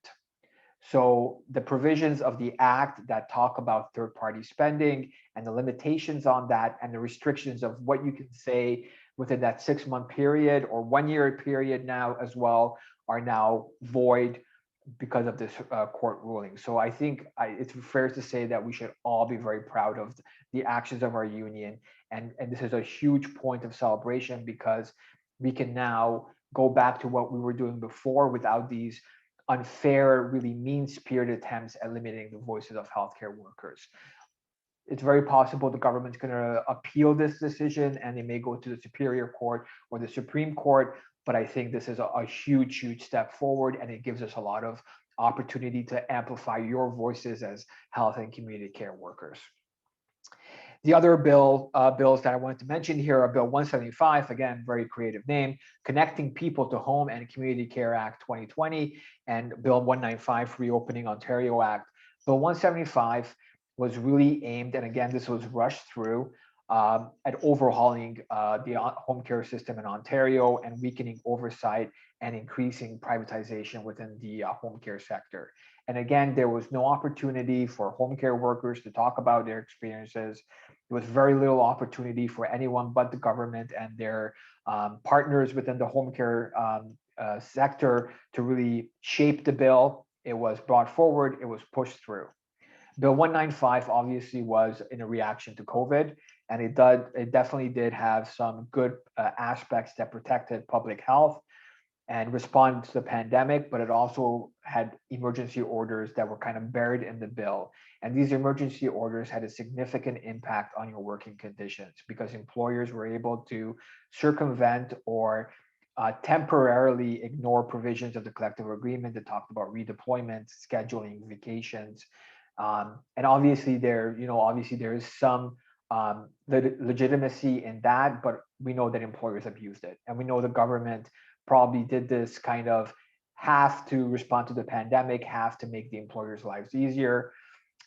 So the provisions of the act that talk about third-party spending and the limitations on that and the restrictions of what you can say within that 6-month period or 1-year period now as well are now void because of this court ruling. So I think it's fair to say that we should all be very proud of the actions of our union. And this is a huge point of celebration because we can now go back to what we were doing before without these unfair, really mean-spirited attempts at limiting the voices of healthcare workers. It's very possible the government's going to appeal this decision and they may go to the Superior Court or the Supreme Court, but I think this is a huge, huge step forward, and it gives us a lot of opportunity to amplify your voices as health and community care workers. The other bills that I wanted to mention here are Bill 175, again, very creative name, Connecting People to Home and Community Care Act 2020, and Bill 195, Reopening Ontario Act. Bill 175 was really aimed, and again, this was rushed through, at overhauling the home care system in Ontario and weakening oversight and increasing privatization within the home care sector. And again, there was no opportunity for home care workers to talk about their experiences. There was very little opportunity for anyone but the government and their partners within the home care sector to really shape the bill. It was brought forward, it was pushed through. Bill 195 obviously was in a reaction to COVID, and it definitely did have some good aspects that protected public health and responded to the pandemic, but it also had emergency orders that were kind of buried in the bill. And these emergency orders had a significant impact on your working conditions because employers were able to circumvent or temporarily ignore provisions of the collective agreement that talked about redeployment, scheduling, vacations. And obviously there is some legitimacy in that, but we know that employers abused it. And we know the government probably did this kind of half to respond to the pandemic, half to make the employers' lives easier.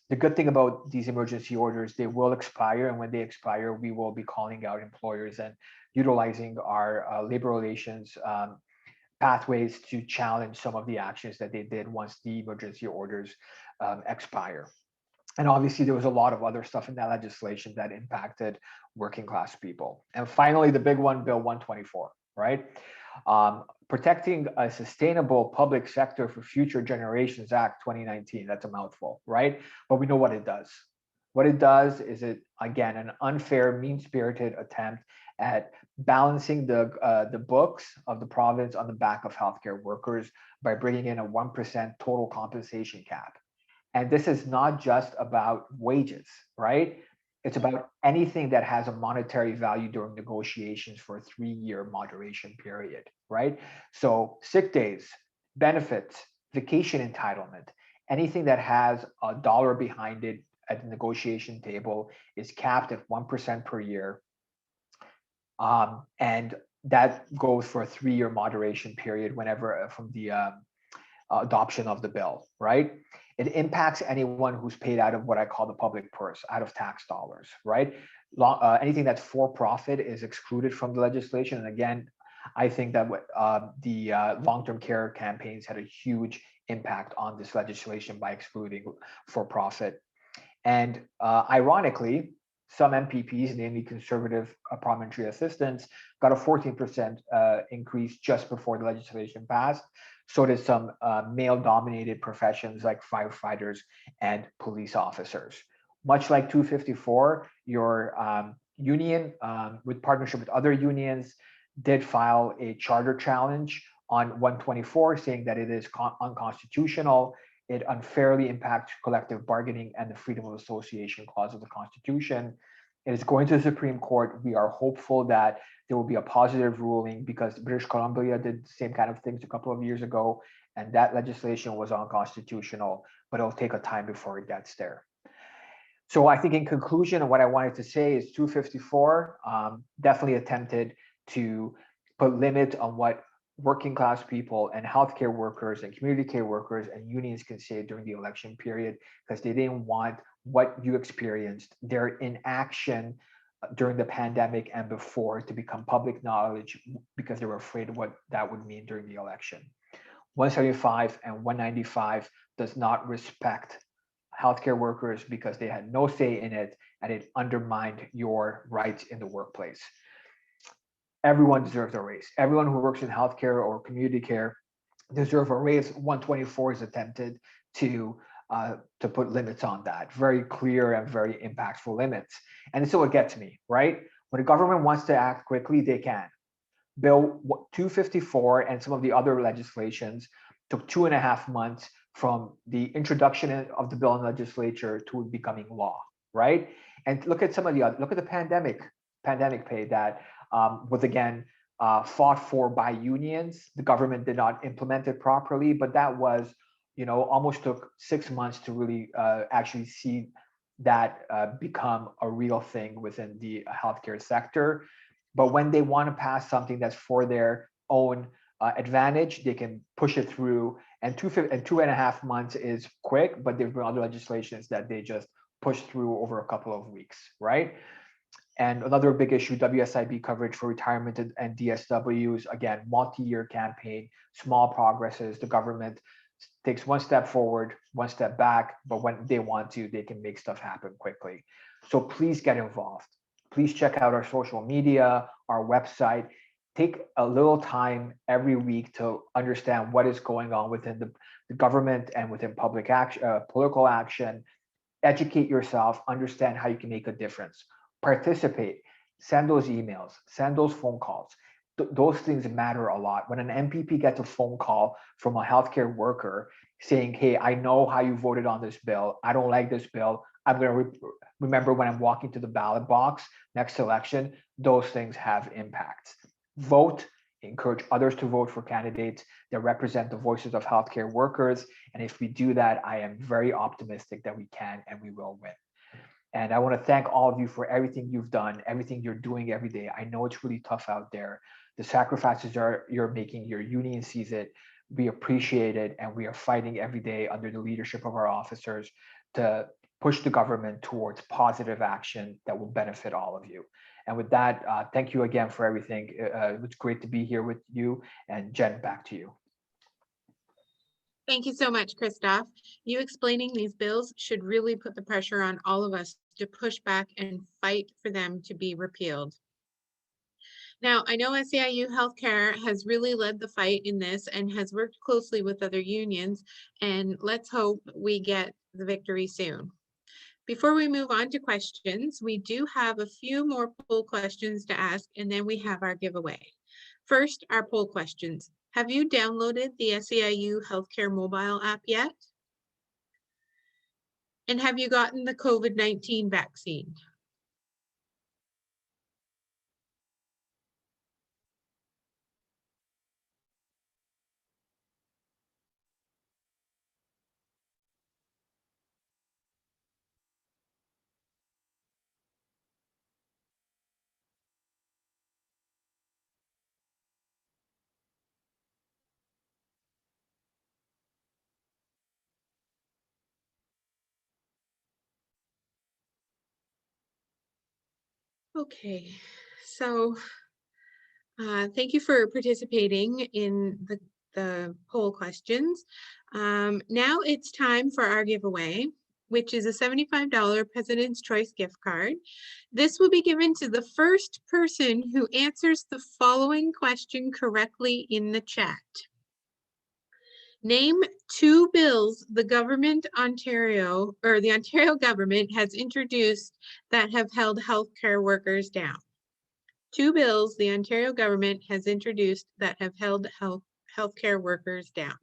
The good thing about these emergency orders, they will expire. And when they expire, we will be calling out employers and utilizing our labor relations pathways to challenge some of the actions that they did once the emergency orders expire. And obviously, there was a lot of other stuff in that legislation that impacted working class people. And finally, the big one, Bill 124, right? Protecting a Sustainable Public Sector for Future Generations Act 2019. That's a mouthful, right? But we know what it does. What it does is again, an unfair, mean-spirited attempt at balancing the books of the province on the back of healthcare workers by bringing in a 1% total compensation cap. And this is not just about wages, right? It's about anything that has a monetary value during negotiations for a 3-year moderation period, right? So sick days, benefits, vacation entitlement, anything that has a dollar behind it at the negotiation table is capped at 1% per year. And that goes for a 3-year moderation period whenever from the adoption of the bill, right? It impacts anyone who's paid out of what I call the public purse, out of tax dollars, right? Anything that's for profit is excluded from the legislation. And again, I think that the long-term care campaigns had a huge impact on this legislation by excluding for profit. And ironically, some MPPs, namely Conservative parliamentary assistants, got a 14% increase just before the legislation passed. So did some male-dominated professions like firefighters and police officers. Much like 254, your union, with partnership with other unions, did file a charter challenge on 124, saying that it is unconstitutional. It unfairly impacts collective bargaining and the freedom of association clause of the Constitution. It is going to the Supreme Court. We are hopeful that there will be a positive ruling because British Columbia did the same kind of things a couple of years ago, and that legislation was unconstitutional, but it'll take a time before it gets there. So I think in conclusion, what I wanted to say is 254 definitely attempted to put limit on what working class people and healthcare workers and community care workers and unions can say during the election period, because they didn't want what you experienced, their inaction during the pandemic and before, to become public knowledge, because they were afraid of what that would mean during the election. 175 and 195 does not respect healthcare workers because they had no say in it and it undermined your rights in the workplace. Everyone deserves a raise. Everyone who works in healthcare or community care deserve a raise. 124 is attempted to put limits on that, very clear and very impactful limits. And so it gets me, right? When the government wants to act quickly, they can. Bill 254 and some of the other legislations took 2.5 months from the introduction of the bill in the legislature to becoming law, right? And look at some of the other, look at the pandemic pay that was again fought for by unions. The government did not implement it properly, but that was, almost took 6 months to really actually see that become a real thing within the healthcare sector. But when they want to pass something that's for their own advantage, they can push it through. And 2.5 months is quick, but there've been other legislations that they just push through over a couple of weeks, right? And another big issue, WSIB coverage for retirement and DSWs, again, multi-year campaign, small progresses. The government takes one step forward, one step back, but when they want to, they can make stuff happen quickly. So please get involved. Please check out our social media, our website. Take a little time every week to understand what is going on within the government and within public action, political action. Educate yourself, understand how you can make a difference. Participate, send those emails, send those phone calls. Those things matter a lot. When an MPP gets a phone call from a healthcare worker saying, hey, I know how you voted on this bill. I don't like this bill. I'm going to remember when I'm walking to the ballot box next election, those things have impacts. Vote, encourage others to vote for candidates that represent the voices of healthcare workers. And if we do that, I am very optimistic that we can and we will win. And I want to thank all of you for everything you've done, everything you're doing every day. I know it's really tough out there. The sacrifices you're making, your union sees it. We appreciate it. And we are fighting every day under the leadership of our officers to push the government towards positive action that will benefit all of you. And with that, thank you again for everything. It was great to be here with you. And Jen, back to you. Thank you so much, Christoph. You explaining these bills should really put the pressure on all of us to push back and fight for them to be repealed. Now, I know SEIU Healthcare has really led the fight in this and has worked closely with other unions, and let's hope we get the victory soon. Before we move on to questions, we do have a few more poll questions to ask, and then we have our giveaway. First, our poll questions. Have you downloaded the SEIU Healthcare mobile app yet? And have you gotten the COVID-19 vaccine? Okay, so thank you for participating in the poll questions. Now it's time for our giveaway, which is a $75 President's Choice gift card. This will be given to the first person who answers the following question correctly in the chat. Name 2 bills the Ontario government has introduced that have held healthcare workers down. 2 bills the Ontario government has introduced that have held healthcare workers down.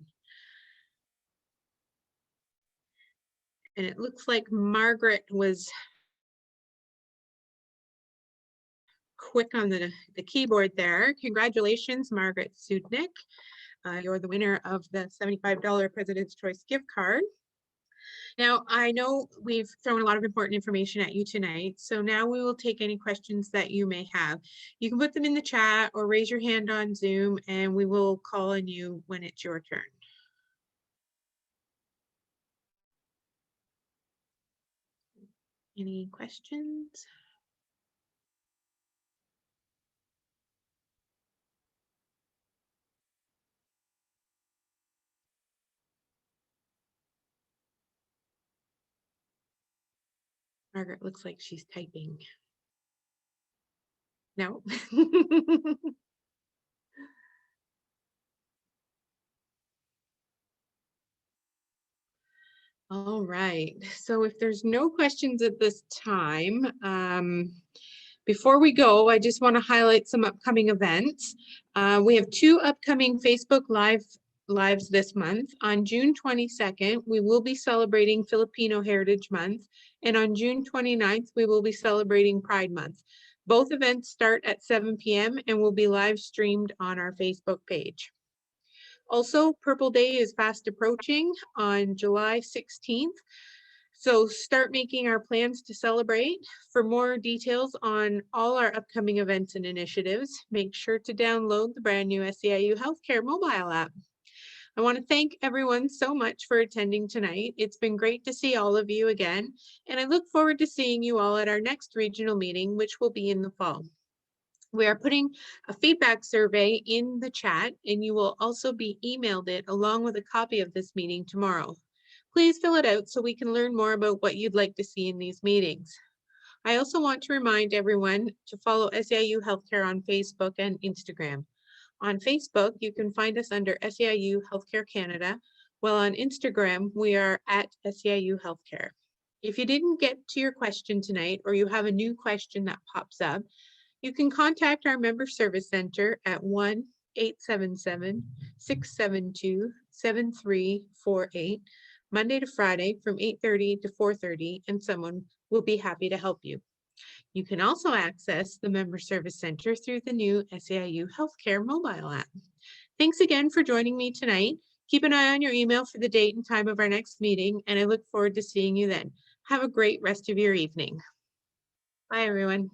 And it looks like Margaret was quick on the keyboard there. Congratulations, Margaret Sudnick. You're the winner of the $75 President's Choice gift card. Now, I know we've thrown a lot of important information at you tonight, so now we will take any questions that you may have. You can put them in the chat or raise your hand on Zoom, and we will call on you when it's your turn. Any questions? Margaret looks like she's typing. No. All right, so if there's no questions at this time, before we go, I just want to highlight some upcoming events. We have 2 upcoming Facebook lives this month. On June 22nd, we will be celebrating Filipino Heritage Month, and on June 29th, we will be celebrating Pride Month. Both events start at 7 p.m. and will be live streamed on our Facebook page. Also, Purple Day is fast approaching on July 16th. So start making our plans to celebrate. For more details on all our upcoming events and initiatives, make sure to download the brand new SEIU Healthcare mobile app. I want to thank everyone so much for attending tonight. It's been great to see all of you again, and I look forward to seeing you all at our next regional meeting, which will be in the fall. We are putting a feedback survey in the chat, and you will also be emailed it along with a copy of this meeting tomorrow. Please fill it out so we can learn more about what you'd like to see in these meetings. I also want to remind everyone to follow SEIU Healthcare on Facebook and Instagram. On Facebook, you can find us under SEIU Healthcare Canada, while on Instagram, we are at SEIU Healthcare. If you didn't get to your question tonight, or you have a new question that pops up, you can contact our Member Service Center at 1-877-672-7348, Monday to Friday from 8:30 to 4:30, and someone will be happy to help you. You can also access the Member Service Center through the new SEIU Healthcare mobile app. Thanks again for joining me tonight. Keep an eye on your email for the date and time of our next meeting, and I look forward to seeing you then. Have a great rest of your evening. Bye, everyone.